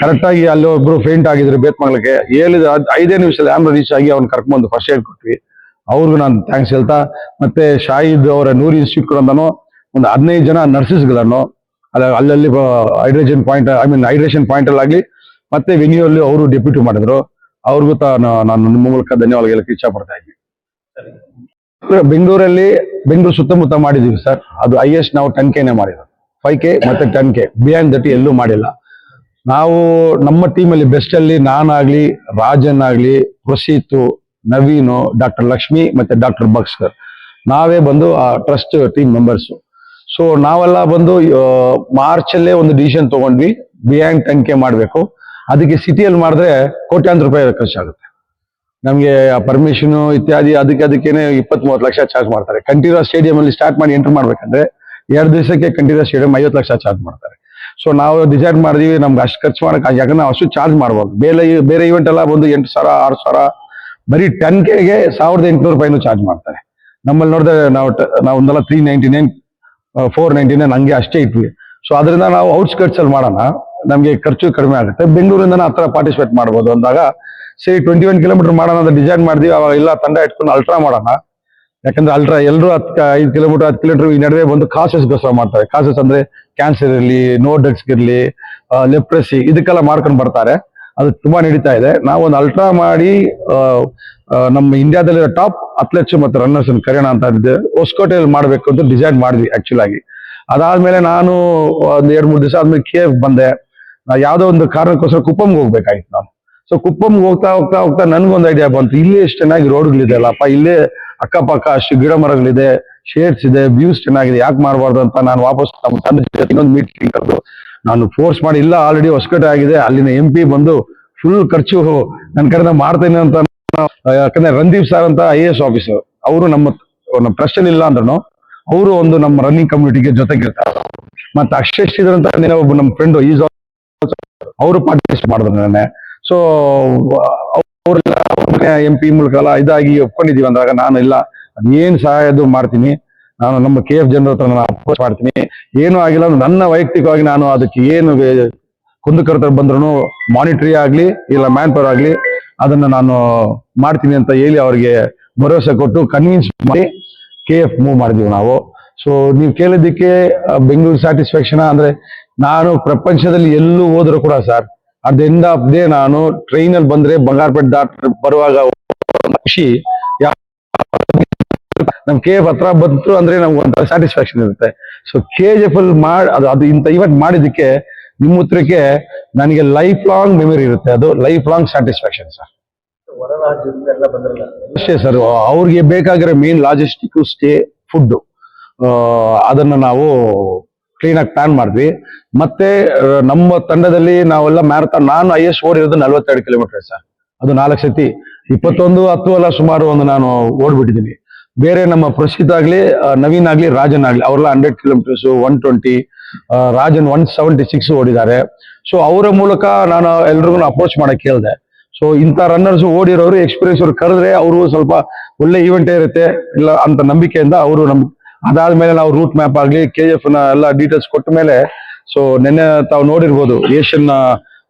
ಕರೆಕ್ಟ್ ಆಗಿ ಅಲ್ಲಿ ಒಬ್ರು ಫೇಂಟ್ ಆಗಿದ್ರು ಬೇತ್ಮಂಗ್ಲಕ್ಕೆ, ಹೇಳಿದ 5 ನಿಮಿಷದಲ್ಲಿ ಆಂಬ್ಯುಲೆನ್ಸ್ ರೀಚ್ ಆಗಿ ಅವ್ನ ಕರ್ಕೊಂಡ್ಬಂದು ಫಸ್ಟ್ ಏಡ್ ಕೊಟ್ವಿ. ಅವ್ರಿಗೂ ನಾನು ಥ್ಯಾಂಕ್ಸ್ ಹೇಳ್ತಾ, ಮತ್ತೆ ಶಾಹಿದ್ ಅವರ ನೂರಿ ಇನ್ಸ್ಟಿಟ್ಯೂಟ್ ಅಂತಾನು ಒಂದು 15 ಜನ ನರ್ಸಸ್ಗಳನ್ನು ಅಲ್ಲಲ್ಲಿ ಹೈಡ್ರೇಷನ್ ಪಾಯಿಂಟ್ ಅಲ್ಲಿ ಆಗ್ಲಿ ಮತ್ತೆ ವೆನ್ಯೂ ಅಲ್ಲಿ ಅವರು ಡೆಪ್ಯೂಟಿ ಮಾಡಿದ್ರು. ಅವ್ರಿಗೂ ನಾನು ನಿಮ್ಮ ಮೂಲಕ ಧನ್ಯವಾದ ಹೇಳಕ್ಕೆ ಇಚ್ಛೆ ಪಡ್ತಾ ಇದ್ದೀನಿ. ಬೆಂಗಳೂರಲ್ಲಿ ಬೆಂಗಳೂರು ಸುತ್ತಮುತ್ತ ಮಾಡಿದೀವಿ ಸರ್. ಅದು ಹೈಯೆಸ್ಟ್ ನಾವು 10K ಮಾಡಿರೋದು, 5K ಮತ್ತೆ 10K, ಬಿಯಾಂಡ್ ದಟ್ ಎಲ್ಲೂ ಮಾಡಿಲ್ಲ. ನಾವು ನಮ್ಮ ಟೀಮಲ್ಲಿ ಬೆಸ್ಟ್ ಅಲ್ಲಿ ನಾನಾಗ್ಲಿ, ರಾಜನ್ ಆಗ್ಲಿ, ಪ್ರಸೀತು, ನವೀನು, ಡಾಕ್ಟರ್ ಲಕ್ಷ್ಮಿ ಮತ್ತೆ ಡಾಕ್ಟರ್ ಬಕ್ಸ್ಕರ್, ನಾವೇ ಬಂದು ಆ ಟ್ರಸ್ಟ್ ಟೀಮ್ ಮೆಂಬರ್ಸ್. ಸೊ ನಾವೆಲ್ಲ ಬಂದು ಮಾರ್ಚ್ ಅಲ್ಲೇ ಒಂದು ಡಿಸಿಷನ್ ತಗೊಂಡ್ವಿ, ಬಿಯಾಂಡ್ 10K ಮಾಡಬೇಕು. ಅದಕ್ಕೆ ಸಿಟಿಯಲ್ಲಿ ಮಾಡಿದ್ರೆ ಕೋಟ್ಯಾಂತರ ರೂಪಾಯಿ ಖರ್ಚಾಗುತ್ತೆ ನಮಗೆ, ಪರ್ಮಿಷನ್ ಇತ್ಯಾದಿ ಅದಕ್ಕೇನೆ 20-30 ಲಕ್ಷ ಚಾರ್ಜ್ ಮಾಡ್ತಾರೆ. ಕಂಠೀರವ ಸ್ಟೇಡಿಯಂ ಅಲ್ಲಿ ಸ್ಟಾರ್ಟ್ ಮಾಡಿ ಎಂಟರ್ ಮಾಡ್ಬೇಕಂದ್ರೆ 2 ದಿವಸಕ್ಕೆ ಕಂಠೀರವ ಸ್ಟೇಡಿಯಂ 50 ಲಕ್ಷ ಚಾರ್ಜ್ ಮಾಡ್ತಾರೆ. ಸೊ ನಾವು ಡಿಸೈಡ್ ಮಾಡಿದ್ವಿ ನಮ್ಗೆ ಅಷ್ಟು ಖರ್ಚು ಮಾಡಕ್ಕೆ, ಯಾಕಂದ್ರೆ ನಾವು ಅಷ್ಟು ಚಾರ್ಜ್ ಮಾಡ್ಬೋದು. ಬೇರೆ ಇವೆಂಟ್ ಎಲ್ಲ ಬಂದು 8,000 6,000, ಬರೀ 10Kಗೆ 1,800 ರೂಪಾಯಿನೂ ಚಾರ್ಜ್ ಮಾಡ್ತಾರೆ. ನಮ್ಮಲ್ಲಿ ನೋಡಿದ್ರೆ ನಾವು ಒಂದಲ್ಲ 399 499 ಹಂಗೆ ಅಷ್ಟೇ ಇಟ್ವಿ. ಸೊ ಅದರಿಂದ ನಾವು ಔಟ್ಸ್ಕರ್ಟ್ಸ್ ಅಲ್ಲಿ ಮಾಡೋಣ, ನಮಗೆ ಖರ್ಚು ಕಡಿಮೆ ಆಗುತ್ತೆ, ಬೆಂಗಳೂರಿಂದ ಹತ್ರ ಪಾರ್ಟಿಸಿಪೇಟ್ ಮಾಡ್ಬೋದು ಅಂದಾಗ ಸರಿ 21 ಕಿಲೋಮೀಟರ್ ಮಾಡೋಣ ಅಂತ ಡಿಸೈಡ್ ಮಾಡಿದ್ವಿ. ಅವಾಗ ಇಲ್ಲ ತಂಡ ಇಟ್ಕೊಂಡು ಅಲ್ಟ್ರಾ ಮಾಡೋಣ, ಯಾಕಂದ್ರೆ ಅಲ್ಟ್ರಾ ಎಲ್ಲರೂ 5 ಕಿಲೋಮೀಟರ್ 10 ಕಿಲೋಮೀಟರ್ ಈ ನಡುವೆ ಬಂದು ಕಾಸಸ್ಗೋಸ್ಕರ ಮಾಡ್ತಾರೆ. ಕಾಸಸ್ ಅಂದ್ರೆ ಕ್ಯಾನ್ಸರ್ ಇರಲಿ, ನೋ ಡ್ರಗ್ಸ್ ಇರಲಿ, ಲೆಪ್ರಸಿ, ಇದಕ್ಕೆಲ್ಲ ಮಾಡ್ಕೊಂಡು ಬರ್ತಾರೆ. ಅದು ತುಂಬಾ ನಡೀತಾ ಇದೆ. ನಾವು ಒಂದು ಅಲ್ಟ್ರಾ ಮಾಡಿ ನಮ್ಮ ಇಂಡಿಯಾದಲ್ಲಿರೋ ಟಾಪ್ ಅಥ್ಲೆಟ್ಸ್ ಮತ್ತೆ ರನ್ನರ್ಸ್ ಕರೆಯೋಣ ಅಂತ ಇದ್ದೆ. ಹೊಸಕೋಟೆಯಲ್ಲಿ ಮಾಡಬೇಕು ಅಂತ ಡಿಸೈಡ್ ಮಾಡಿದ್ವಿ ಆಕ್ಚುಲ್ ಆಗಿ. ಅದಾದ್ಮೇಲೆ ನಾನು ಒಂದು 2-3 ದಿವಸ ಆದ್ಮೇಲೆ KF ಬಂದೆ. ಯಾವುದೋ ಒಂದು ಕಾರಣಕ್ಕೋಸ್ಕರ ಕುಪ್ಪಂಗೆ ಹೋಗ್ಬೇಕಾಗಿತ್ತು ನಾನು. ಸೊ ಕುಪ್ಪಂಗೆ ಹೋಗ್ತಾ ಹೋಗ್ತಾ ಹೋಗ್ತಾ ನನ್ಗೊಂದು ಐಡಿಯಾ ಬಂತು, ಇಲ್ಲೇ ಎಷ್ಟು ಚೆನ್ನಾಗಿ ರೋಡ್ಗಳಿದೆ ಅಲ್ಲಪ್ಪ, ಇಲ್ಲೇ ಅಕ್ಕಪಕ್ಕ ಅಷ್ಟು ಗಿಡ ಮರಗಳಿದೆ, ಶೇಡ್ಸ್ ಇದೆ, ವ್ಯೂಸ್ ಚೆನ್ನಾಗಿದೆ, ಯಾಕೆ ಮಾಡಬಾರ್ದು ಅಂತ ನಾನು ವಾಪಸ್ ನಮ್ಮ ತಂಡ ಇನ್ನೊಂದು ಮೀಟಿಂಗ್ ಕರೆದು ನಾನು ಫೋರ್ಸ್ ಮಾಡಿ, ಇಲ್ಲ ಆಲ್ರೆಡಿ ಹೊಸಕೋಟೆ ಆಗಿದೆ, ಅಲ್ಲಿನ MP ಬಂದು ಫುಲ್ ಖರ್ಚು ನನ್ನ ಕಡೆಯಿಂದ ಮಾಡ್ತೇನೆ ಅಂತ. ಯಾಕಂದ್ರೆ ರಂದೀಪ್ ಸರ್ ಅಂತ IAS ಆಫೀಸರ್, ಅವರು ನಮ್ಮ ಟ್ರಸ್ಟ್ ಇಲ್ಲ ಅಂದ್ರೂ ಅವರು ಒಂದು ನಮ್ಮ ರನ್ನಿಂಗ್ ಕಮ್ಯುನಿಟಿಗೆ ಜೊತೆಗಿರ್ತಾರೆ. ಮತ್ತೆ ಅಕ್ಷಯ್ ಶ್ರೀಧರ್ ಅಂತ ಒಬ್ಬ ನಮ್ಮ ಫ್ರೆಂಡ್ ಅವರು ಪಾರ್ಟಿಸಿಪೇಟ್ ಮಾಡಿದ್ರು ನನ್ನ. ಸೊ ಅವರೆಲ್ಲ MP ಮೂಲಕ ಎಲ್ಲ ಇದಾಗಿ ಒಪ್ಕೊಂಡಿದೀವಿ ಅಂದಾಗ ನಾನು ಇಲ್ಲ ಏನ್ ಸಹಾಯ ಮಾಡ್ತೀನಿ, ನಾನು ನಮ್ಮ KF ಜನರ ಹತ್ರ ನಾನು ಅಪ್ರೋಚ್ ಮಾಡ್ತೀನಿ, ಏನೂ ಆಗಿಲ್ಲ ನನ್ನ ವೈಯಕ್ತಿಕವಾಗಿ ನಾನು ಅದಕ್ಕೆ ಏನು ಕುಂದುಕೊರತೆ ಬಂದ್ರು ಮಾನಿಟರಿ ಆಗ್ಲಿ ಇಲ್ಲ ಮ್ಯಾನ್ ಪವರ್ ಆಗ್ಲಿ ಅದನ್ನ ನಾನು ಮಾಡ್ತೀನಿ ಅಂತ ಹೇಳಿ ಅವ್ರಿಗೆ ಭರವಸೆ ಕೊಟ್ಟು ಕನ್ವಿನ್ಸ್ ಮಾಡಿ KF ಮೂವ್ ಮಾಡಿದೀವಿ ನಾವು. ಸೊ ನೀವು ಕೇಳಿದ್ದಕ್ಕೆ ಬೆಂಗಳೂರು ಸ್ಯಾಟಿಸ್ಫ್ಯಾಕ್ಷನ್ ಅಂದ್ರೆ, ನಾನು ಪ್ರಪಂಚದಲ್ಲಿ ಎಲ್ಲೂ ಹೋದ್ರು ಕೂಡ sir, at the end of day ನಾನು ಟ್ರೈನಲ್ಲಿ ಬಂದ್ರೆ ಬಂಗಾರಪೇಟೆ ದಾಟ್ ಬರುವಾಗ ಖುಷಿ, ನಮ್ KF ಹತ್ರ ಬಂತು ಅಂದ್ರೆ ನಮ್ಗೆ ಒಂಥರ ಸ್ಯಾಟಿಸ್ಫ್ಯಾಕ್ಷನ್ ಇರುತ್ತೆ. ಸೊ KGF ಅಲ್ಲಿ ಅದು ಇಂಥ ಇವೆಂಟ್ ಮಾಡಿದಕ್ಕೆ ನಿಮ್ಮ ಉತ್ತರಕ್ಕೆ ನನಗೆ ಲೈಫ್ ಲಾಂಗ್ ಮೆಮೊರಿ ಇರುತ್ತೆ, ಅದು ಲೈಫ್ ಲಾಂಗ್ ಸ್ಯಾಟಿಸ್ಫ್ಯಾಕ್ಷನ್ ಸರ್. ಅಷ್ಟೇ ಸರ್, ಅವ್ರಿಗೆ ಬೇಕಾಗಿರೋ ಮೇನ್ ಲಾಜಿಸ್ಟಿಕ್, ಸ್ಟೇ, ಫುಡ್, ಅದನ್ನ ನಾವು ಕ್ಲೀನ್ ಆಗಿ ಪ್ಲಾನ್ ಮಾಡಿದ್ವಿ. ಮತ್ತೆ ನಮ್ಮ ತಂಡದಲ್ಲಿ ನಾವೆಲ್ಲ ಮ್ಯಾರಥಾನ್, ನಾನು IAS ಓಡಿರೋದು 42 ಕಿಲೋಮೀಟರ್ ಸರ್, ಅದು 4 ಸತಿ 21-10 ಅಲ್ಲ ಸುಮಾರು ಒಂದು ನಾನು ಓಡ್ಬಿಟ್ಟಿದ್ದೀನಿ. ಬೇರೆ ನಮ್ಮ ಪ್ರಸಿದ್ಧ ಆಗ್ಲಿ, ನವೀನ್ ಆಗ್ಲಿ, ರಾಜನ್ ಆಗ್ಲಿ, ಅವರೆಲ್ಲ 100 ಕಿಲೋಮೀಟರ್ಸ್, 120, ರಾಜನ್ 176 ಓಡಿದ್ದಾರೆ. ಸೊ ಅವರ ಮೂಲಕ ನಾನು ಎಲ್ರಿಗೂ ಅಪ್ರೋಚ್ ಮಾಡಕ್ ಕೇಳಿದೆ. ಸೊ ಇಂಥ ರನ್ನರ್ಸ್ ಓಡಿರೋರು, ಎಕ್ಸ್ಪೀರಿಯನ್ಸ್ ಅವ್ರು ಕರೆದ್ರೆ ಅವರು ಸ್ವಲ್ಪ ಒಳ್ಳೆ ಈವೆಂಟೇ ಇರುತ್ತೆ ಇಲ್ಲ ಅಂತ ನಂಬಿಕೆಯಿಂದ ಅವರು ಅದಾದ್ಮೇಲೆ ನಾವು ರೂಟ್ ಮ್ಯಾಪ್ ಆಗ್ಲಿ KGF ನ ಎಲ್ಲ ಡೀಟೇಲ್ಸ್ ಕೊಟ್ಟ ಮೇಲೆ, ಸೊ ನಿನ್ನೆ ತಾವು ನೋಡಿರ್ಬೋದು ಏಷ್ಯನ್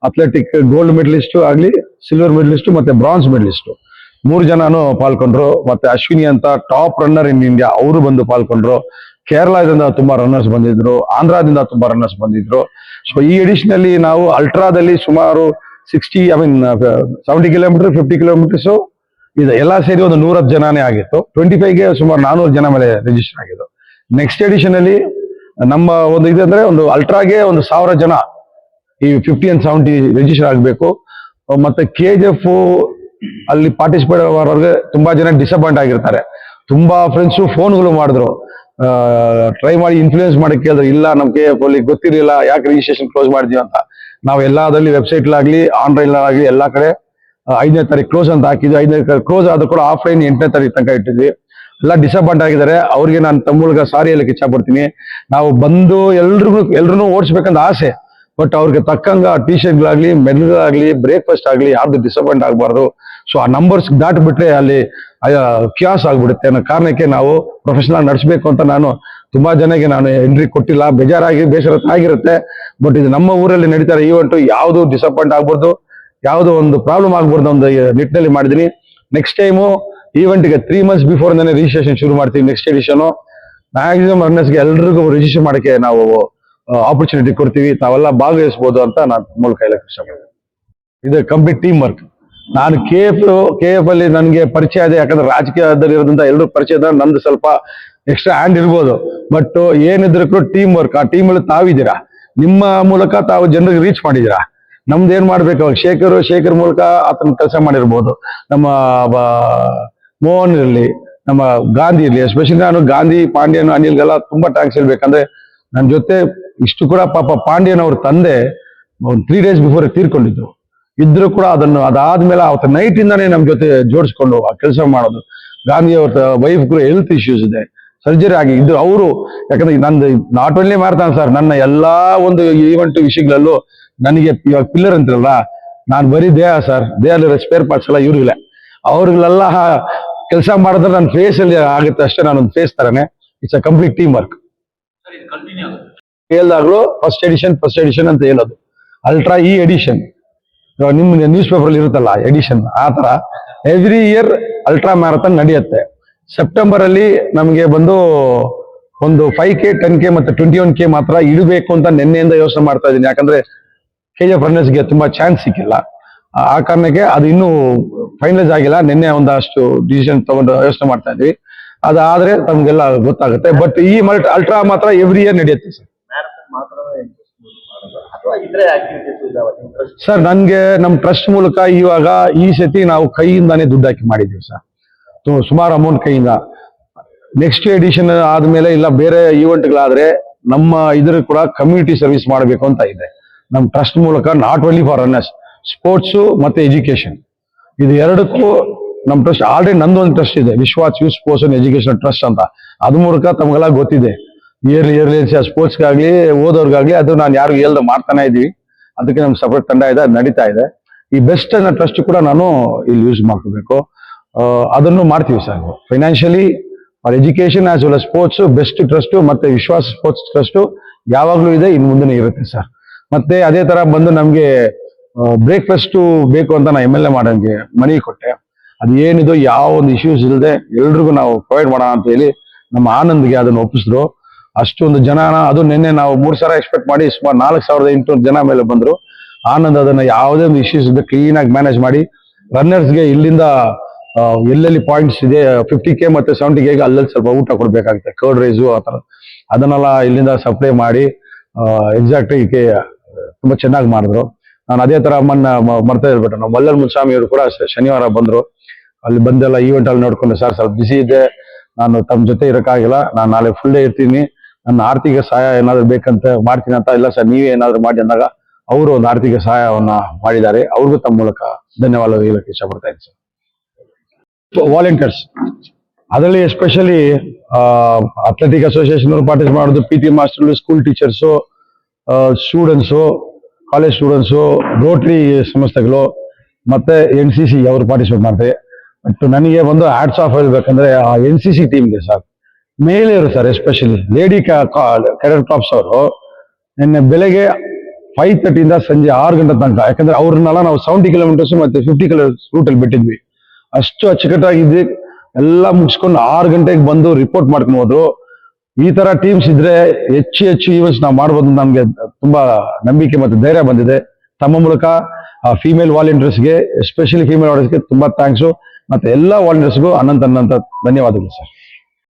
ಅಥ್ಲೆಟಿಕ್ ಗೋಲ್ಡ್ ಮೆಡಲಿಸ್ಟ್ ಆಗ್ಲಿ, ಸಿಲ್ವರ್ ಮೆಡಲಿಸ್ಟ್ ಮತ್ತೆ ಬ್ರಾನ್ಸ್ ಮೆಡಲಿಸ್ಟ್ 3 ಜನನು ಪಾಲ್ಗೊಂಡ್ರು. ಮತ್ತೆ ಅಶ್ವಿನಿ ಅಂತ ಟಾಪ್ ರನ್ನರ್ ಇನ್ ಇಂಡಿಯಾ, ಅವರು ಬಂದು ಪಾಲ್ಗೊಂಡ್ರು. ಕೇರಳದಿಂದ ತುಂಬಾ ರನ್ನರ್ಸ್ ಬಂದಿದ್ರು, ಆಂಧ್ರದಿಂದ ತುಂಬಾ ರನ್ನರ್ಸ್ ಬಂದಿದ್ರು. ಸೊ ಈ ಎಡಿಷನ್ ಅಲ್ಲಿ ನಾವು ಅಲ್ಟ್ರಾದಲ್ಲಿ ಸುಮಾರು 70 ಕಿಲೋಮೀಟರ್ 50 ಕಿಲೋಮೀಟರ್ಸ್ ಇದೆ, ಎಲ್ಲ ಸೇರಿ ಒಂದು 110 ಜನನೇ ಆಗಿತ್ತು. 25ಗೆ ಸುಮಾರು 400 ಜನ ಮೇಲೆ ರಿಜಿಸ್ಟರ್ ಆಗಿದ್ದು. ನೆಕ್ಸ್ಟ್ ಎಡಿಷನ್ ಅಲ್ಲಿ ನಮ್ಮ ಒಂದು ಇದೆ ಅಂದ್ರೆ, ಒಂದು ಅಲ್ಟ್ರಾಗೆ 1,000 ಜನ ಈ 50 and 70 ರಿಜಿಸ್ಟರ್ ಆಗಬೇಕು. ಮತ್ತೆ KGF ಅಲ್ಲಿ ಪಾರ್ಟಿಸಿಪೇಟ್ ಮಾಡೋರಿಗೆ ತುಂಬಾ ಜನ ಡಿಸಪಾಯಿಂಟ್ ಆಗಿರ್ತಾರೆ. ತುಂಬಾ ಫ್ರೆಂಡ್ಸು ಫೋನ್ಗಳು ಮಾಡಿದ್ರು, ಟ್ರೈ ಮಾಡಿ ಇನ್ಫ್ಲೂಯೆನ್ಸ್ ಮಾಡಿ ಕೇಳಿದ್ರು, ಇಲ್ಲ ನಮ್ KF ಅಲ್ಲಿ ಗೊತ್ತಿರಲಿಲ್ಲ, ಯಾಕೆ ರಿಜಿಸ್ಟ್ರೇಷನ್ ಕ್ಲೋಸ್ ಮಾಡಿದೀವಿ ಅಂತ. ನಾವು ಎಲ್ಲಾದಲ್ಲಿ ವೆಬ್ಸೈಟ್ಲಾಗ್ಲಿ ಆನ್ಲೈನ್ ಆಗಲಿ ಎಲ್ಲಾ ಕಡೆ 5ನೇ ತಾರೀಕು ಕ್ಲೋಸ್ ಅಂತ ಹಾಕಿದ್ವಿ. 5ನೇ ತಾರೀಕು ಕ್ಲೋಸ್ ಆದ್ರೂ ಕೂಡ ಆಫ್ಲೈನ್ 8ನೇ ತಾರೀಕು ತನಕ ಇಟ್ಟಿದ್ವಿ. ಎಲ್ಲ ಡಿಸಪಾಯಿಂಟ್ ಆಗಿದ್ದಾರೆ. ಅವ್ರಿಗೆ ನಾನು ತಮ್ಮ ಮೂಲಕ ಸಾರಿ ಹೇಳಕ್ಕೆ ಇಚ್ಛೆ ಪಡ್ತೀನಿ. ನಾವು ಬಂದು ಎಲ್ರು ಓಡಿಸ್ಬೇಕಂತ ಆಸೆ, ಬಟ್ ಅವ್ರಿಗೆ ತಕ್ಕಂಗ T-ಶರ್ಟ್ಗಳಾಗ್ಲಿ, ಮೆಡಲ್ಗಳಾಗ್ಲಿ, ಬ್ರೇಕ್ಫಾಸ್ಟ್ ಆಗ್ಲಿ ಯಾರ್ದು ಡಿಸಪಾಯಿಂಟ್ ಆಗಬಾರ್ದು. ಸೊ ಆ ನಂಬರ್ಸ್ ದಾಟ್ಬಿಟ್ರೆ ಅಲ್ಲಿ ಕ್ಯಾಸ್ ಆಗ್ಬಿಡುತ್ತೆ ಅನ್ನೋ ಕಾರಣಕ್ಕೆ ನಾವು ಪ್ರೊಫೆಷನಲ್ ನಡೆಸಬೇಕು ಅಂತ ನಾನು ತುಂಬಾ ಜನಕ್ಕೆ ನಾನು ಎಂಟ್ರಿ ಕೊಟ್ಟಿಲ್ಲ. ಬೇಸರ ಆಗಿರುತ್ತೆ. ಬಟ್ ಇದು ನಮ್ಮ ಊರಲ್ಲಿ ನಡೀತಾರೆ ಈವೆಂಟು, ಯಾವುದು ಡಿಸಪಾಯಿಂಟ್ ಆಗ್ಬಾರ್ದು, ಯಾವುದೋ ಒಂದು ಪ್ರಾಬ್ಲಮ್ ಆಗ್ಬಾರ್ದು ಒಂದು ನಿಟ್ಟಿನಲ್ಲಿ ಮಾಡಿದೀನಿ. ನೆಕ್ಸ್ಟ್ ಟೈಮು ಈವೆಂಟ್ಗೆ 3 months ಬಿಫೋರ್ ರಿಜಿಸ್ಟ್ರೇಷನ್ ಶುರು ಮಾಡ್ತೀವಿ. ನೆಕ್ಸ್ಟ್ ಎಡಿಷನ್ ಮ್ಯಾಕ್ಸಿಮಮ್ ರನ್ನರ್ಸ್ಗೆ ಎಲ್ರಿಗೂ ರಿಜಿಸ್ಟರ್ ಮಾಡಕ್ಕೆ ನಾವು ಆಪರ್ಚುನಿಟಿ ಕೊಡ್ತೀವಿ, ತಾವೆಲ್ಲ ಭಾಗವಹಿಸಬಹುದು ಅಂತ ನಾನು ಮೂಲಕ ಹೇಳಕ್ ಇಷ್ಟಪಡ್ತೀನಿ. ಇದು ಕಂಪ್ಲೀಟ್ ಟೀಮ್ ವರ್ಕ್. ನಾನು ಕೆ ಎಫ್ ಅಲ್ಲಿ ನನಗೆ ಪರಿಚಯ ಇದೆ, ಯಾಕಂದ್ರೆ ರಾಜಕೀಯದಲ್ಲಿ ಇರೋದ್ರಿಂದ ಎಲ್ಲರೂ ಪರಿಚಯ ಇದ್ದಾರೆ. ನಂದು ಸ್ವಲ್ಪ ಎಕ್ಸ್ಟ್ರಾ ಹ್ಯಾಂಡ್ ಇರ್ಬೋದು, ಬಟ್ ಏನಿದ್ರು ಟೀಮ್ ವರ್ಕ್. ಆ ಟೀಮ್ ಅಲ್ಲಿ ತಾವಿದ್ದೀರಾ, ನಿಮ್ಮ ಮೂಲಕ ತಾವು ಜನರಿಗೆ ರೀಚ್ ಮಾಡಿದ್ದೀರಾ. ನಮ್ದು ಏನ್ ಮಾಡ್ಬೇಕು, ಶೇಖರ್ ಮೂಲಕ ಆತನ ಕೆಲಸ ಮಾಡಿರ್ಬೋದು. ನಮ್ಮ ಮೋಹನ್ ಇರಲಿ, ನಮ್ಮ ಗಾಂಧಿ ಇರಲಿ, ಎಸ್ಪೆಷಲಿ ನಾನು ಗಾಂಧಿ, ಪಾಂಡ್ಯನ್, ಅನಿಲ್ಗೆಲ್ಲ ತುಂಬಾ ಟ್ಯಾಂಕ್ಸ್ ಹೇಳ್ಬೇಕಂದ್ರೆ ನನ್ನ ಜೊತೆ ಇಷ್ಟು ಕೂಡ ಪಾಪ ಪಾಂಡ್ಯನ್ ಅವ್ರ ತಂದೆ ಒಂದು 3 days ಬಿಫೋರ್ ತೀರ್ಕೊಂಡಿದ್ರು. ಇದ್ರು ಕೂಡ ಅದಾದ್ಮೇಲೆ ಅವತ್ತು ನೈಟ್ ಇಂದಾನೆ ನಮ್ ಜೊತೆ ಜೋಡಿಸ್ಕೊಂಡು ಆ ಕೆಲಸ ಮಾಡೋದು. ಗಾಂಧಿ ಅವ್ರ ವೈಫ್ಗೂ ಹೆಲ್ತ್ ಇಶ್ಯೂಸ್ ಇದೆ, ಸರ್ಜರಿ ಆಗಿ ಇದ್ರು ಅವರು. ಯಾಕಂದ್ರೆ ನಂದು ನಾಟ್ ಓನ್ಲಿ ಮ್ಯಾರಥಾನ್ ಸರ್, ನನ್ನ ಎಲ್ಲಾ ಒಂದು ಈವೆಂಟ್ ವಿಷಯಗಳಲ್ಲೂ ನನಗೆ ಇವಾಗ ಪಿಲ್ಲರ್ ಅಂತಿರಲ್ಲ, ನಾನು ಬರೀ ದೇಹ ಸರ್, ದೇಹದಲ್ಲಿ ಸ್ಪೇರ್ ಪಾರ್ಟ್ಸ್ ಎಲ್ಲ ಇವ್ರಿಗಿಲ್ಲ. ಅವ್ರಿಗೆಲ್ಲ ಕೆಲಸ ಮಾಡಿದ್ರೆ ನನ್ನ ಫೇಸ್ ಅಲ್ಲಿ ಆಗುತ್ತೆ ಅಷ್ಟೇ, ನಾನೊಂದು ಫೇಸ್ ತರನೇ. It's a complete team work. ಹೇಳ್ದಾಗ್ಲೂ ಫಸ್ಟ್ ಎಡಿಷನ್ ಅಂತ ಹೇಳೋದು, ಅಲ್ಟ್ರಾ ಎಡಿಷನ್. ನಿಮ್ ನ್ಯೂಸ್ ಪೇಪರ್ ಅಲ್ಲಿ ಇರುತ್ತಲ್ಲ ಎಡಿಷನ್, ಆ ತರ ಎವ್ರಿ ಇಯರ್ ಅಲ್ಟ್ರಾ ಮ್ಯಾರಥಾನ್ ನಡೆಯುತ್ತೆ. ಸೆಪ್ಟೆಂಬರ್ ಅಲ್ಲಿ ನಮಗೆ ಬಂದು ಒಂದು 5K 10K ಮತ್ತೆ 21K ಮಾತ್ರ ಇಡಬೇಕು ಅಂತ ನಿನ್ನೆಯಿಂದ ಯೋಚನೆ ಮಾಡ್ತಾ ಇದ್ದೀನಿ. ಯಾಕಂದ್ರೆ KGF ರನ್ನರ್ಸ್ಗೆ ತುಂಬಾ ಚಾನ್ಸ್ ಸಿಕ್ಕಿಲ್ಲ, ಆ ಕಾರಣಕ್ಕೆ ಅದು ಇನ್ನೂ ಫೈನಲೈಸ್ ಆಗಿಲ್ಲ. ನಿನ್ನೆ ಒಂದಷ್ಟು ಡಿಸಿಷನ್ ತಗೊಂಡು ಯೋಚನೆ ಮಾಡ್ತಾ ಇದ್ವಿ. ಅದಾದ್ರೆ ತಮ್ಗೆಲ್ಲ ಗೊತ್ತಾಗುತ್ತೆ. ಬಟ್ ಈ ಅಲ್ಟ್ರಾ ಮಾತ್ರ ಎವ್ರಿ ಇಯರ್ ನಡೆಯುತ್ತೆ ಸರ್. ಸರ್ ನನ್ಗೆ ನಮ್ ಟ್ರಸ್ಟ್ ಮೂಲಕ ಇವಾಗ ಈ ಸತಿ ನಾವು ಕೈಯಿಂದಾನೇ ದುಡ್ಡು ಹಾಕಿ ಮಾಡಿದೀವಿ ಸರ್, ಸುಮಾರು ಅಮೌಂಟ್ ಕೈಯಿಂದ. ನೆಕ್ಸ್ಟ್ ಎಡಿಷನ್ ಆದ್ಮೇಲೆ ಇಲ್ಲ ಬೇರೆ ಈವೆಂಟ್ಗಳಾದ್ರೆ ನಮ್ಮ ಇದ್ರ ಕೂಡ ಕಮ್ಯುನಿಟಿ ಸರ್ವಿಸ್ ಮಾಡಬೇಕು ಅಂತ ಇದೆ ನಮ್ ಟ್ರಸ್ಟ್ ಮೂಲಕ. Not only for runners, sports ಮತ್ತೆ ಎಜುಕೇಶನ್, ಇದು ಎರಡಕ್ಕೂ ನಮ್ ಟ್ರಸ್ಟ್ ಆಲ್ರೆಡಿ ನಂದೊಂದು ಟ್ರಸ್ಟ್ ಇದೆ, Vishwas youth sports and education trust ಅಂತ. ಅದ್ರ ಮೂಲಕ ತಮಗೆಲ್ಲ ಗೊತ್ತಿದೆ, ಇಯರ್ಲಿ ಸ್ಪೋರ್ಟ್ಸ್ಗಾಗ್ಲಿ ಓದೋರ್ಗಾಗ್ಲಿ ಅದು ನಾನು ಯಾರು ಹೇಳ್ದ ಮಾಡ್ತಾನೆ ಇದೀವಿ. ಅದಕ್ಕೆ ನಮ್ ಸಪರೇಟ್ ತಂಡ ಇದೆ, ಅದು ನಡೀತಾ ಇದೆ. ಈ ಬೆಸ್ಟ್ ಅನ್ನೋ ಟ್ರಸ್ಟ್ ಕೂಡ ನಾನು ಇಲ್ಲಿ ಯೂಸ್ ಮಾಡ್ಕೋಬೇಕು, ಅದನ್ನು ಮಾಡ್ತೀವಿ sir. Financially for education as well sports best trust ಮತ್ತೆ ವಿಶ್ವಾಸ ಸ್ಪೋರ್ಟ್ಸ್ ಟ್ರಸ್ಟ್ ಯಾವಾಗ್ಲೂ ಇದೆ, ಇನ್ನು ಮುಂದೆ ಇರುತ್ತೆ ಸರ್. ಮತ್ತೆ ಅದೇ ತರ ಬಂದು ನಮ್ಗೆ ಬ್ರೇಕ್ಫಾಸ್ಟ್ ಬೇಕು ಅಂತ ನಾ MLA ಮಾಡೋಂಗೆ ಮನಿ ಕೊಟ್ಟೆ. ಅದು ಏನಿದು ಯಾವ ಒಂದು ಇಶ್ಯೂಸ್ ಇಲ್ಲದೆ ಎಲ್ರಿಗೂ ನಾವು ಪ್ರೊವೈಡ್ ಮಾಡೋಣ ಅಂತ ಹೇಳಿ ನಮ್ಮ ಆನಂದ್ಗೆ ಅದನ್ನು ಒಪ್ಪಿಸಿದ್ರು. ಅಷ್ಟೊಂದು ಜನ, ಅದು ನಿನ್ನೆ ನಾವು 3,000 ಎಕ್ಸ್ಪೆಕ್ಟ್ ಮಾಡಿ ಸುಮಾರು 4,800 ಜನ ಮೇಲೆ ಬಂದ್ರು. ಆನಂದ್ ಅದನ್ನ ಯಾವುದೇ ಒಂದು ಇಶ್ಯೂಸ್ ಇದೆ ಕ್ಲೀನ್ ಆಗಿ ಮ್ಯಾನೇಜ್ ಮಾಡಿ ರನ್ನರ್ಸ್ಗೆ ಇಲ್ಲಿಂದ ಎಲ್ಲೆಲ್ಲಿ ಪಾಯಿಂಟ್ಸ್ ಇದೆ 50K ಮತ್ತೆ 70K ಅಲ್ಲಲ್ಲಿ ಸ್ವಲ್ಪ ಊಟ ಕೊಡ್ಬೇಕಾಗುತ್ತೆ, ಕರ್ಡ್ ರೈಸು ಆ ಥರ, ಅದನ್ನೆಲ್ಲ ಇಲ್ಲಿಂದ ಸಪ್ಲೈ ಮಾಡಿ ಎಕ್ಸಾಕ್ಟ್ ತುಂಬಾ ಚೆನ್ನಾಗಿ ಮಾಡಿದ್ರು. ನಾನು ಅದೇ ತರ ಮರ್ತಾ ಇರ್ಬಿಟ್ಟು ನಾವು ಮಲ್ಲಲ್ ಮುನ್ಸ್ವಾಮಿ ಅವರು ಕೂಡ ಶನಿವಾರ ಬಂದ್ರು. ಅಲ್ಲಿ ಬಂದೆಲ್ಲ ಈವೆಂಟ್ ಅಲ್ಲಿ ನೋಡ್ಕೊಂಡು ಸರ್ ಸ್ವಲ್ಪ ಬಿಸಿ ಇದೆ, ನಾನು ತಮ್ಮ ಜೊತೆ ಇರೋಕ್ಕಾಗಿಲ್ಲ, ನಾನು ನಾಳೆ ಫುಲ್ ಡೇ ಇರ್ತೀನಿ, ನನ್ನ ಆರ್ಥಿಕ ಸಹಾಯ ಏನಾದ್ರು ಬೇಕಂತ ಮಾಡ್ತೀನಿ ಅಂತ. ಇಲ್ಲ ಸರ್ ನೀವೇ ಏನಾದ್ರು ಮಾಡಿ ಅಂದಾಗ ಅವರು ಒಂದು ಆರ್ಥಿಕ ಸಹಾಯವನ್ನ ಮಾಡಿದ್ದಾರೆ. ಅವ್ರಿಗೂ ತಮ್ಮ ಮೂಲಕ ಧನ್ಯವಾದ ಹೇಳಕ್ಕೆ ಇಷ್ಟಪಡ್ತಾ ಇದ್ದೀನಿ ಸರ್. ವಾಲಂಟಿಯರ್ಸ್ ಅದರಲ್ಲಿ ಎಸ್ಪೆಷಲಿ ಅಥ್ಲೆಟಿಕ್ ಅಸೋಸಿಯೇಷನ್ ಅವರು ಪಾರ್ಟಿಸಿಪೇಟ್ ಮಾಡೋದು, PT ಮಾಸ್ಟರ್ಗಳು, school teachers, students, college students, rotary ಸಂಸ್ಥೆಗಳು ಮತ್ತೆ NCC ಅವರು ಪಾರ್ಟಿಸಿಪೇಟ್ ಮಾಡ್ತಾರೆ. ಬಟ್ ನನಗೆ ಒಂದು ಹ್ಯಾಟ್ಸ್ ಆಫ್ ಹೇಳ್ಬೇಕಂದ್ರೆ ಆ NCC ಟೀಮ್ಗೆ ಸರ್, ಮಹಿಳೆಯರು sir, especially lady cadet corps ಅವರು ನಿನ್ನೆ ಬೆಳಗ್ಗೆ 5:30 ಇಂದ ಸಂಜೆ 6 ಗಂಟೆ ತನಕ, ಯಾಕಂದ್ರೆ ಅವ್ರನ್ನೆಲ್ಲ ನಾವು 70 ಕಿಲೋಮೀಟರ್ಸ್ ಮತ್ತೆ 50 ಕಿಲೋಮೀಟರ್ಸ್ ರೂಟಲ್ಲಿ ಬಿಟ್ಟಿದ್ವಿ. ಅಷ್ಟು ಅಚ್ಚುಕಟ್ಟಾಗಿದ್ವಿ, ಎಲ್ಲ ಮುಗಿಸ್ಕೊಂಡು 6 ಗಂಟೆಗೆ ಬಂದು ರಿಪೋರ್ಟ್ ಮಾಡ್ಕೊಂಡು ಹೋದ್ರು. ಈ ತರ ಟೀಮ್ಸ್ ಇದ್ರೆ ಹೆಚ್ಚು ಈವೆಂಟ್ಸ್ ನಾವು ಮಾಡ್ಬೋದು, ನಮ್ಗೆ ತುಂಬಾ ನಂಬಿಕೆ ಮತ್ತೆ ಧೈರ್ಯ ಬಂದಿದೆ. ತಮ್ಮ ಮೂಲಕ ಫೀಮೇಲ್ ವಾಲಂಟಿಯರ್ಸ್ಗೆ, ಎಸ್ಪೆಷಲಿ ಫೀಮೇಲ್ ವಾಲಂಟಿಯರ್ಸ್ಗೆ ತುಂಬಾ ಥ್ಯಾಂಕ್ಸು. ಮತ್ತೆ ಎಲ್ಲ ವಾಲಂಟಿಯರ್ಸ್ಗೂ ಅನಂತ ಧನ್ಯವಾದಗಳು ಸರ್.